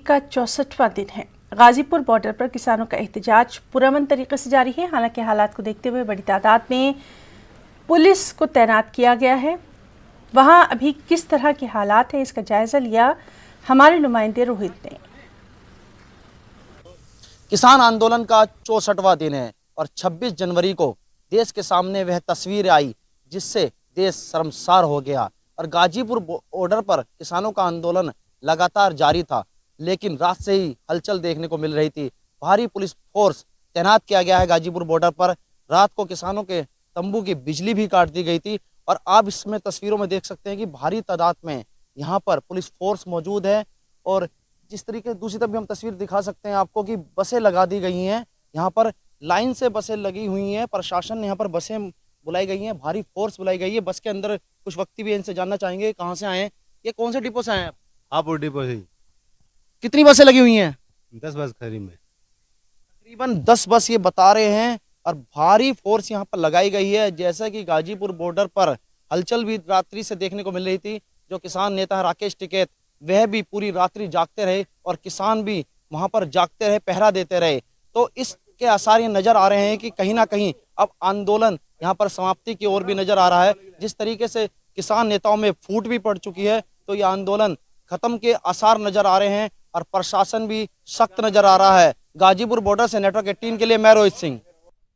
का 64वां दिन है। गाजीपुर बॉर्डर पर किसानों का एहतजाज पुरअमन तरीके से जारी है। हालांकि हालात को देखते हुए बड़ी तादाद में पुलिस को तैनात किया गया है। वहां अभी किस तरह के हालात हैं, इसका जायजा लिया हमारे नुमाइंदे रोहित ने। किसान आंदोलन का 64वां दिन है और 26 जनवरी को देश के सामने वह तस्वीर आई जिससे देश शर्मसार हो गया। और गाजीपुर बॉर्डर पर किसानों का आंदोलन लगातार जारी था, लेकिन रात से ही हलचल देखने को मिल रही थी। भारी पुलिस फोर्स तैनात किया गया है गाजीपुर बॉर्डर पर। रात को किसानों के तंबू की बिजली भी काट दी गई थी और आप इसमें तस्वीरों में देख सकते हैं कि भारी तादाद में यहाँ पर पुलिस फोर्स मौजूद है। और जिस तरीके दूसरी तरफ भी हम तस्वीर दिखा सकते हैं आपको कि बसें लगा दी गई हैं, यहाँ पर लाइन से बसें लगी हुई हैं। प्रशासन ने यहाँ पर बसें बुलाई गई हैं, भारी फोर्स बुलाई गई है। बस के अंदर कुछ व्यक्ति भी इनसे जानना चाहेंगे कहाँ से आए हैं, ये कौन से डिपो से आए हैं? हापुड़ डिपो से कितनी बसें लगी हुई हैं? 10 बस खरी में तकरीबन 10 बस ये बता रहे हैं और भारी फोर्स यहाँ पर लगाई गई है। जैसा कि गाजीपुर बॉर्डर पर हलचल भी रात्रि से देखने को मिल रही थी। जो किसान नेता है राकेश टिकैत, वह भी पूरी रात्रि जागते रहे और किसान भी वहां पर जागते रहे, पहरा देते रहे। तो इसके आसार ये नजर आ रहे हैं कि कहीं ना कहीं अब आंदोलन यहाँ पर समाप्ति की ओर भी नजर आ रहा है। जिस तरीके से किसान नेताओं में फूट भी पड़ चुकी है, तो ये आंदोलन खत्म के आसार नजर आ रहे हैं और प्रशासन भी सख्त नजर आ रहा है। गाजीपुर बॉर्डर से नेटवर्क 18 के लिए मैं रोहित सिंह।